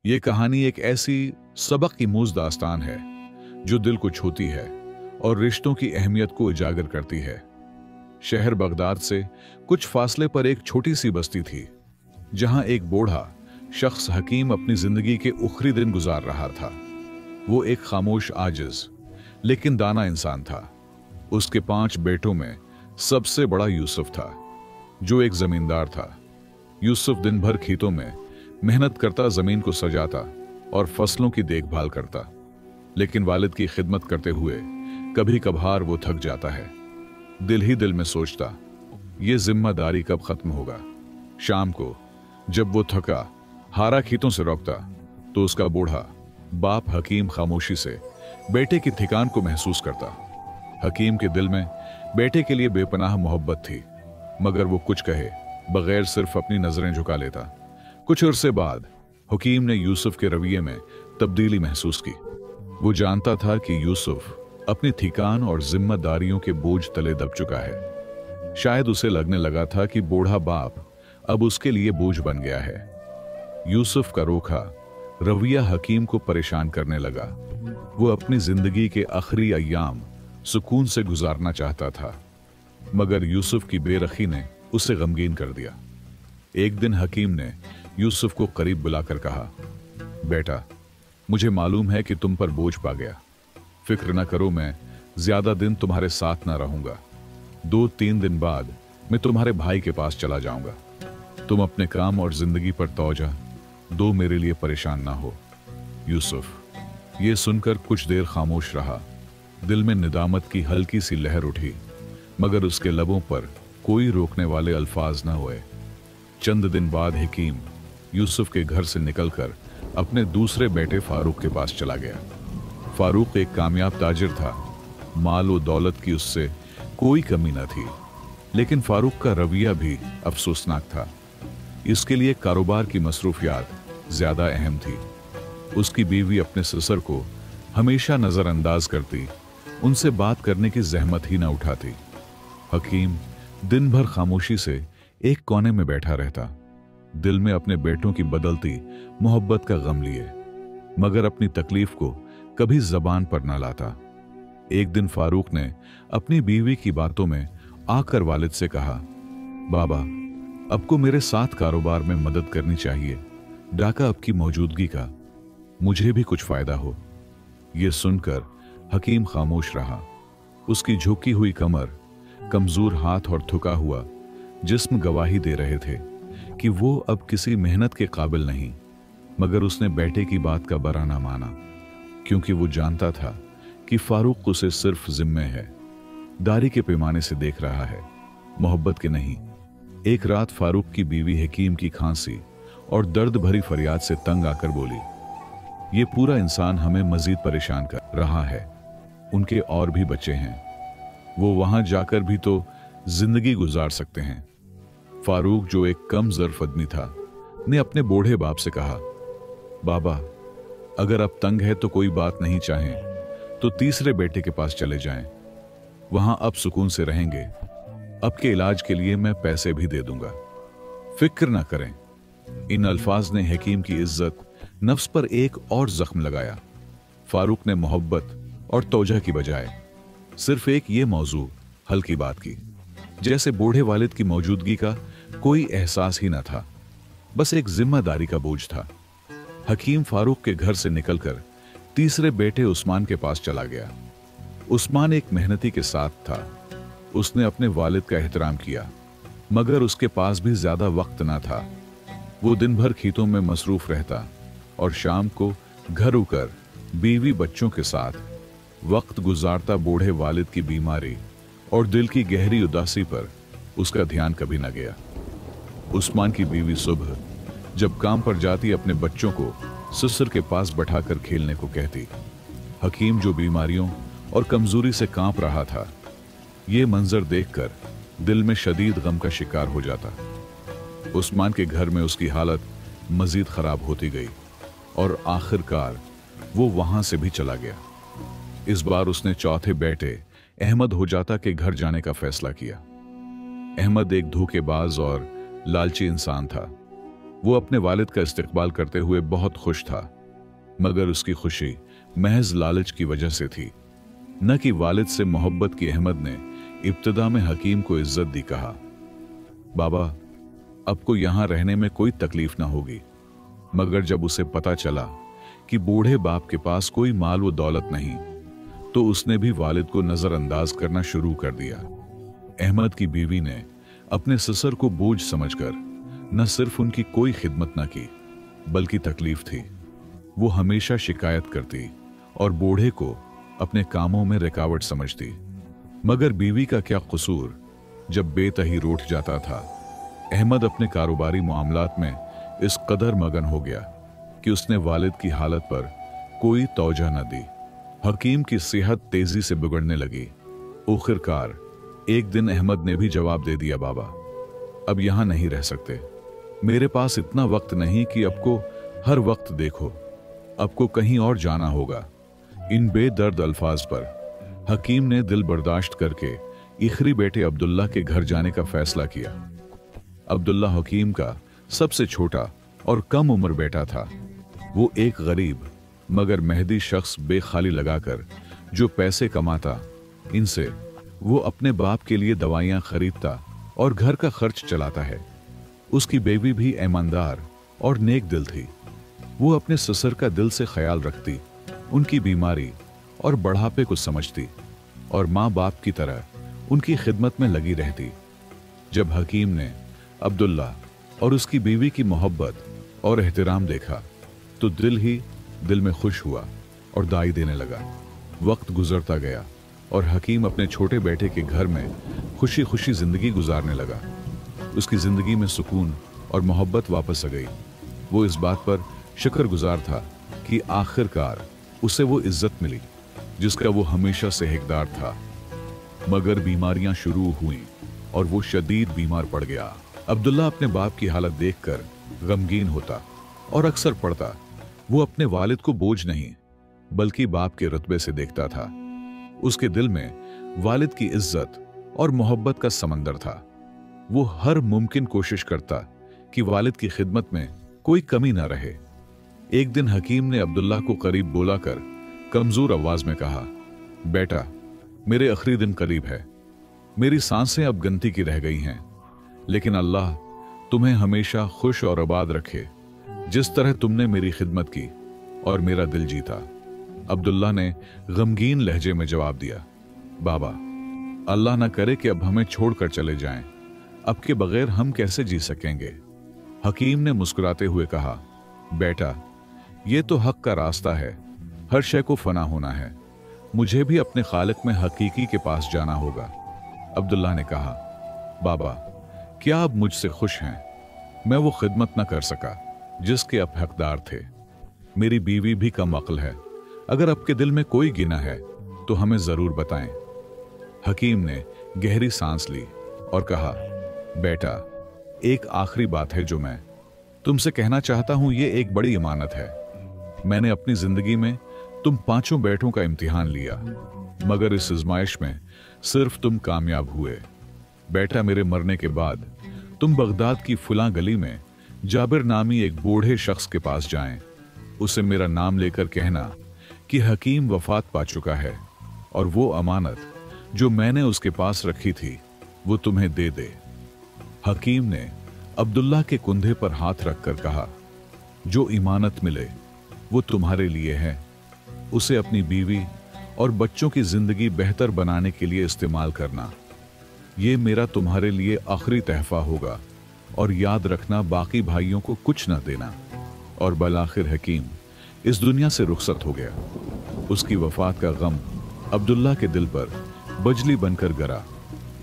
ये कहानी एक ऐसी सबक की मूज दास्तान है जो दिल को छूती है और रिश्तों की अहमियत को उजागर करती है। शहर बगदाद से कुछ फासले पर एक छोटी सी बस्ती थी जहां एक बूढ़ा शख्स हकीम अपनी जिंदगी के उखरी दिन गुजार रहा था। वो एक खामोश, आजिज लेकिन दाना इंसान था। उसके 5 बेटों में सबसे बड़ा यूसुफ था, जो एक जमींदार था। यूसुफ दिन भर खेतों में मेहनत करता, जमीन को सजाता और फसलों की देखभाल करता। लेकिन वालिद की खिदमत करते हुए कभी कभार वो थक जाता है। दिल ही दिल में सोचता, ये जिम्मेदारी कब खत्म होगा। शाम को जब वो थका हारा खेतों से लौटता तो उसका बूढ़ा बाप हकीम खामोशी से बेटे की थकान को महसूस करता। हकीम के दिल में बेटे के लिए बेपनाह मोहब्बत थी, मगर वो कुछ कहे बगैर सिर्फ अपनी नजरें झुका लेता। कुछ अरसे बाद हकीम ने यूसुफ के रवैये में तब्दीली महसूस की। वो जानता था कि यूसुफ अपनी थकान और जिम्मेदारियों के बोझ तले दब चुका है। शायद उसे लगने लगा था कि बूढ़ा बाप अब उसके लिए बोझ बन गया है। यूसुफ का रूखा रवैया हकीम को परेशान करने लगा। वो अपनी जिंदगी के आखिरी अय्याम सुकून से गुजारना चाहता था, मगर यूसुफ की बेरखी ने उसे गमगीन कर दिया। एक दिन हकीम ने यूसुफ को करीब बुलाकर कहा, बेटा, मुझे मालूम है कि तुम पर बोझ पा गया। फिक्र न करो, मैं ज्यादा दिन तुम्हारे साथ ना रहूंगा। 2-3 दिन बाद मैं तुम्हारे भाई के पास चला जाऊंगा। तुम अपने काम और जिंदगी पर तवज्जो दो, मेरे लिए परेशान ना हो। यूसुफ ये सुनकर कुछ देर खामोश रहा। दिल में निदामत की हल्की सी लहर उठी, मगर उसके लबों पर कोई रोकने वाले अल्फाज न हुए। चंद दिन बाद हकीम यूसुफ के घर से निकलकर अपने दूसरे बेटे फारूक के पास चला गया। फारूक एक कामयाब ताजिर था। माल और दौलत की उससे कोई कमी न थी, लेकिन फारूक का रवैया भी अफसोसनाक था। इसके लिए कारोबार की मसरूफियात ज्यादा अहम थी। उसकी बीवी अपने ससुर को हमेशा नजरअंदाज करती, उनसे बात करने की जहमत ही न उठाती। हकीम दिन भर खामोशी से एक कोने में बैठा रहता, दिल में अपने बेटों की बदलती मोहब्बत का गम लिए, मगर अपनी तकलीफ को कभी जबान पर न लाता। एक दिन फारूक ने अपनी बीवी की बातों में आकर वालिद से कहा, बाबा, अब को मेरे साथ कारोबार में मदद करनी चाहिए। डाका अब की मौजूदगी का मुझे भी कुछ फायदा हो। यह सुनकर हकीम खामोश रहा। उसकी झुकी हुई कमर, कमजोर हाथ और थका हुआ जिस्म गवाही दे रहे थे कि वो अब किसी मेहनत के काबिल नहीं। मगर उसने बेटे की बात का बरा ना माना, क्योंकि वो जानता था कि फारूक उसे सिर्फ जिम्मे है, दारी के पैमाने से देख रहा है, मोहब्बत के नहीं। एक रात फारूक की बीवी हकीम की खांसी और दर्द भरी फरियाद से तंग आकर बोली, ये पूरा इंसान हमें मजीद परेशान कर रहा है। उनके और भी बच्चे हैं, वो वहां जाकर भी तो जिंदगी गुजार सकते हैं। फारूक, जो एक कम ज़र्फ आदमी था, ने अपने बूढ़े बाप से कहा, बाबा, अगर अब तंग है तो कोई बात नहीं, चाहें तो तीसरे बेटे के पास चले जाएं। वहां अब सुकून से रहेंगे। अब के इलाज के लिए मैं पैसे भी दे दूंगा, फिक्र ना करें। इन अल्फाज ने हकीम की इज्जत नफ्स पर एक और जख्म लगाया। फारूक ने मोहब्बत और तौजह की बजाय सिर्फ एक ये मौजू हल्की बात की, जैसे बूढ़े वालिद की मौजूदगी का कोई एहसास ही न था, बस एक जिम्मेदारी का बोझ था। हकीम फारूक के घर से निकलकर तीसरे बेटे उस्मान के पास चला गया। उस्मान एक मेहनती के साथ था। उसने अपने वालिद का एहतराम किया, मगर उसके पास भी ज्यादा वक्त ना था। वो दिन भर खेतों में मसरूफ रहता और शाम को घर उकर बीवी बच्चों के साथ वक्त गुजारता। बूढ़े वालिद की बीमारी और दिल की गहरी उदासी पर उसका ध्यान कभी न गया। उस्मान की बीवी सुबह जब काम पर जाती, अपने बच्चों को ससुर के पास बैठाकर खेलने को कहती। हकीम, जो बीमारियों और कमजोरी से कांप रहा था, ये मंजर देखकर दिल में शदीद गम का शिकार हो जाता। उस्मान के घर में उसकी हालत मजीद खराब होती गई और आखिरकार वो वहां से भी चला गया। इस बार उसने चौथे बेटे अहमद हुजाता के घर जाने का फैसला किया। अहमद एक धोखेबाज और लालची इंसान था। वो अपने वालिद का इस्तकबाल करते हुए बहुत खुश था, मगर उसकी खुशी महज लालच की वजह से थी, न कि वालिद से मोहब्बत की। अहमद ने इब्तिदा में हकीम को इज्जत दी। कहा, बाबा, आपको यहां रहने में कोई तकलीफ ना होगी। मगर जब उसे पता चला कि बूढ़े बाप के पास कोई माल व दौलत नहीं, तो उसने भी वालिद को नजरअंदाज करना शुरू कर दिया। अहमद की बीवी ने अपने ससुर को बोझ समझकर न सिर्फ उनकी कोई खिदमत न की, बल्कि तकलीफ थी। वो हमेशा शिकायत करती और बूढ़े को अपने कामों में रुकावट समझती। मगर बीवी का क्या कसूर जब बेतही रूठ जाता था। अहमद अपने कारोबारी मामलात में इस कदर मगन हो गया कि उसने वालिद की हालत पर कोई तौजह न दी। हकीम की सेहत तेजी से बिगड़ने लगी। आखिरकार एक दिन अहमद ने भी जवाब दे दिया, बाबा, अब यहां नहीं रह सकते। मेरे पास इतना वक्त नहीं कि आपको हर वक्त देखो। आपको कहीं और जाना होगा। इन बेदर्द अल्फाज पर हकीम ने दिल बर्दाश्त करके इखरी बेटे अब्दुल्ला के घर जाने का फैसला किया। अब्दुल्ला हकीम का सबसे छोटा और कम उम्र बेटा था। वो एक गरीब मगर मेहदी शख्स बेखाली लगाकर जो पैसे कमाता, इनसे वो अपने बाप के लिए दवाइयां खरीदता और घर का खर्च चलाता है। उसकी बेबी भी ईमानदार और नेक दिल थी। वो अपने ससुर का दिल से ख्याल रखती, उनकी बीमारी और बढ़ापे को समझती और माँ बाप की तरह उनकी खिदमत में लगी रहती। जब हकीम ने अब्दुल्ला और उसकी बीवी की मोहब्बत और एहतराम देखा तो दिल में खुश हुआ और दाई देने लगा। वक्त गुजरता गया और हकीम अपने छोटे बेटे के घर में खुशी खुशी जिंदगी गुजारने लगा। उसकी जिंदगी में सुकून और मोहब्बत वापस आ गई। वो इस बात पर शुक्रगुजार था कि आखिरकार उसे वो इज्जत मिली जिसका वो हमेशा से हकदार था। मगर बीमारियां शुरू हुईं और वो शदीद बीमार पड़ गया। अब्दुल्ला अपने बाप की हालत देखकर गमगीन होता और अक्सर पड़ता। वो अपने वालिद को बोझ नहीं बल्कि बाप के रुतबे से देखता था। उसके दिल में वालिद की इज्जत और मोहब्बत का समंदर था। वो हर मुमकिन कोशिश करता कि वालिद की खिदमत में कोई कमी ना रहे। एक दिन हकीम ने अब्दुल्ला को करीब बुलाकर कमजोर आवाज में कहा, बेटा, मेरे आखिरी दिन करीब है। मेरी सांसें अब गिनती की रह गई हैं, लेकिन अल्लाह तुम्हें हमेशा खुश और आबाद रखे जिस तरह तुमने मेरी खिदमत की और मेरा दिल जीता। अब्दुल्ला ने गमगीन लहजे में जवाब दिया, बाबा, अल्लाह ना करे कि अब हमें छोड़कर चले जाएं। अब के बगैर हम कैसे जी सकेंगे। हकीम ने मुस्कुराते हुए कहा, बेटा, ये तो हक का रास्ता है। हर शय को फना होना है। मुझे भी अपने खालिक में हकीकी के पास जाना होगा। अब्दुल्ला ने कहा, बाबा, क्या आप मुझसे खुश हैं? मैं वो खिदमत न कर सका जिसके आप हकदार थे। मेरी बीवी भी कम अक्ल है। अगर आपके दिल में कोई गिना है तो हमें जरूर बताएं। हकीम ने गहरी सांस ली और कहा, बेटा, एक आखिरी बात है जो मैं तुमसे कहना चाहता हूं। ये एक बड़ी इमानत है। मैंने अपनी जिंदगी में तुम पांचों बेटों का इम्तिहान लिया, मगर इस आजमाइश में सिर्फ तुम कामयाब हुए। बेटा, मेरे मरने के बाद तुम बगदाद की फुला गली में जाबिर नामी एक बूढ़े शख्स के पास जाएं। उसे मेरा नाम लेकर कहना कि हकीम वफात पा चुका है और वो अमानत जो मैंने उसके पास रखी थी वो तुम्हें दे दे। हकीम ने अब्दुल्ला के कुंधे पर हाथ रखकर कहा, जो इमानत मिले वो तुम्हारे लिए है। उसे अपनी बीवी और बच्चों की जिंदगी बेहतर बनाने के लिए इस्तेमाल करना। ये मेरा तुम्हारे लिए आखिरी तहफा होगा और याद रखना, बाकी भाइयों को कुछ न देना। और बलाखिर हकीम इस दुनिया से रुखसत हो गया। उसकी वफात का गम अब्दुल्ला के दिल पर बजली बनकर गिरा।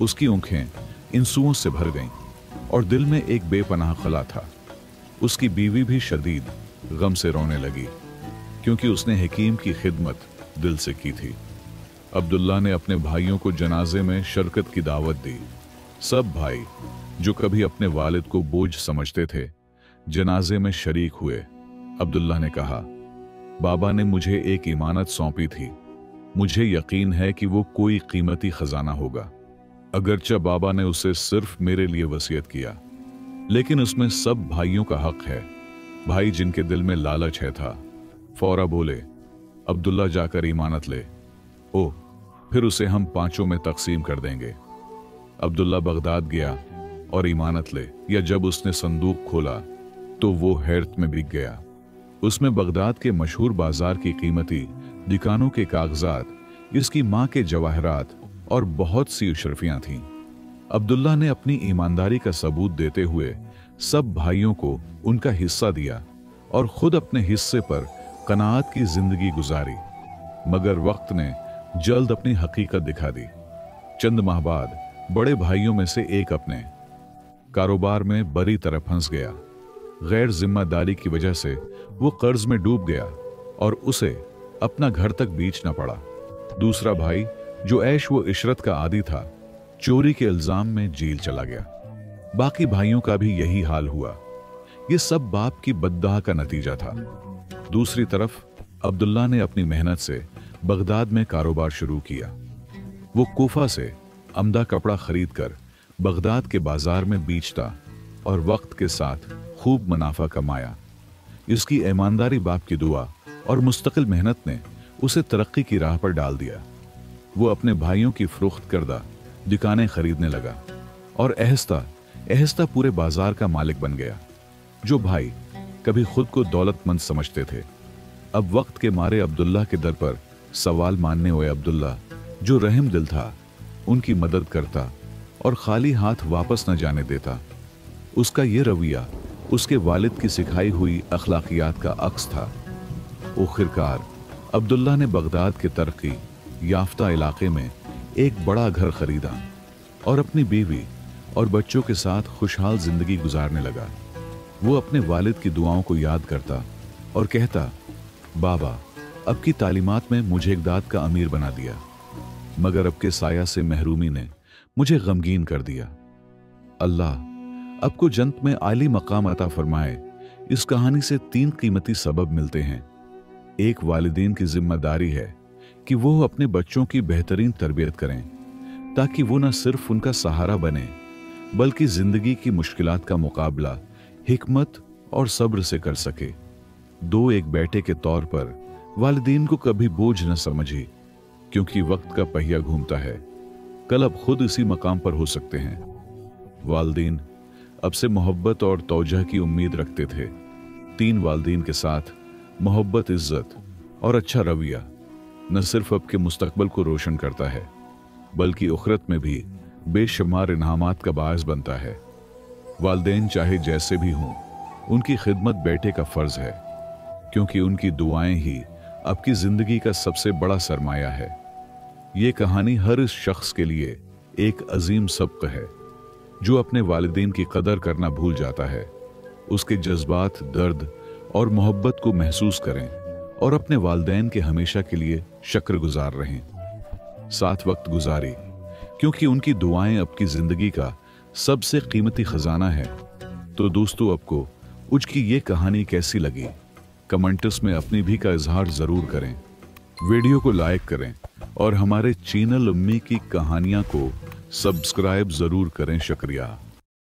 उसकी आंखें इंसुओं से भर गईं और दिल में एक बेपनाह खला था। उसकी बीवी भी शदीद गम से रोने लगी क्योंकि उसने हकीम की खिदमत दिल से की थी। अब्दुल्ला ने अपने भाइयों को जनाजे में शिरकत की दावत दी। सब भाई जो कभी अपने वालिद को बोझ समझते थे जनाजे में शरीक हुए। अब्दुल्ला ने कहा, बाबा ने मुझे एक इमानत सौंपी थी। मुझे यकीन है कि वो कोई कीमती खजाना होगा। अगरचे बाबा ने उसे सिर्फ मेरे लिए वसीयत किया, लेकिन उसमें सब भाइयों का हक है। भाई जिनके दिल में लालच है था, फौरा बोले, अब्दुल्ला जाकर इमानत ले। ओ, फिर उसे हम पांचों में तकसीम कर देंगे। अब्दुल्ला बगदाद गया और इमानत ले, या जब उसने संदूक खोला तो वो हैरत में बिक गया। उसमें बगदाद के मशहूर बाजार की कीमती दुकानों के कागजात, इसकी मां के जवाहरात और बहुत सी अशरफियां थीं। अब्दुल्ला ने अपनी ईमानदारी का सबूत देते हुए सब भाइयों को उनका हिस्सा दिया और खुद अपने हिस्से पर कनाअत की जिंदगी गुजारी। मगर वक्त ने जल्द अपनी हकीकत दिखा दी। चंद माह बाद बड़े भाइयों में से एक अपने कारोबार में बुरी तरह फंस गया। गैर जिम्मेदारी की वजह से वो कर्ज में डूब गया और उसे अपना घर तक बेचना पड़ा। दूसरा भाई, जो ऐश व इशरत का आदी था, चोरी के इल्जाम में जेल चला गया। बाकी भाइयों का भी यही हाल हुआ। ये सब बाप की बद्दुआ का नतीजा था। दूसरी तरफ अब्दुल्ला ने अपनी मेहनत से बगदाद में कारोबार शुरू किया। वो कूफा से अमदा कपड़ा खरीदकर बगदाद के बाजार में बेचता और वक्त के साथ खूब मुनाफा कमाया। इसकी ईमानदारी, बाप की दुआ और मुस्तकिल मेहनत ने उसे तरक्की की राह पर डाल दिया। वो अपने भाइयों की फरोख्त करदा दुकानें खरीदने लगा और आहिस्ता आहिस्ता पूरे बाजार का मालिक बन गया। जो भाई कभी खुद को दौलतमंद समझते थे, अब वक्त के मारे अब्दुल्ला के दर पर सवाल मानने हुए अब्दुल्ला, जो रहम दिल था, उनकी मदद करता और खाली हाथ वापस न जाने देता। उसका ये रवैया उसके वालिद की सिखाई हुई अखलाकियात का अक्स था। आखिरकार अब्दुल्ला ने बगदाद के तरक्की याफ्ता इलाके में एक बड़ा घर खरीदा और अपनी बीवी और बच्चों के साथ खुशहाल जिंदगी गुजारने लगा। वो अपने वालिद की दुआओं को याद करता और कहता, बाबा, अब की तालीमात में मुझे इक़दाद का अमीर बना दिया, मगर अब के साया से महरूमी ने मुझे गमगीन कर दिया। अल्लाह अब को जन्नत में आली मकाम अता फरमाए। इस कहानी से 3 कीमती सबब मिलते हैं। एक, वालिदैन की जिम्मेदारी है कि वो अपने बच्चों की बेहतरीन तरबियत करें ताकि वो न सिर्फ उनका सहारा बने बल्कि जिंदगी की मुश्किलात का मुकाबला हिकमत और सब्र से कर सके। 2, एक बेटे के तौर पर वालिदैन को कभी बोझ न समझी, क्योंकि वक्त का पहिया घूमता है। कल अब खुद इसी मकाम पर हो सकते हैं। वालिदैन अब से मोहब्बत और तौजह की उम्मीद रखते थे। 3, वालिदैन के साथ मोहब्बत, इज्जत और अच्छा रवैया न सिर्फ अब के मुस्तकबल को रोशन करता है बल्कि उखरत में भी बेशुमार इनामात का बायस बनता है। वालिदैन चाहे जैसे भी हों, उनकी खिदमत बेटे का फर्ज है, क्योंकि उनकी दुआएं ही आपकी जिंदगी का सबसे बड़ा सरमाया है। ये कहानी हर इस शख्स के लिए एक अजीम सबक है जो अपने वालिदैन की कदर करना भूल जाता है। उसके जज्बात, दर्द और मोहब्बत को महसूस करें और अपने वालिदैन के हमेशा के लिए शुक्रगुजार रहें। साथ वक्त गुजारी, क्योंकि उनकी दुआएं आपकी जिंदगी का सबसे कीमती खजाना है। तो दोस्तों, आपको उसकी ये कहानी कैसी लगी? कमेंट्स में अपनी भी का इजहार जरूर करें। वीडियो को लाइक करें और हमारे चैनल उम्मी की कहानियां को सब्सक्राइब जरूर करें। शुक्रिया।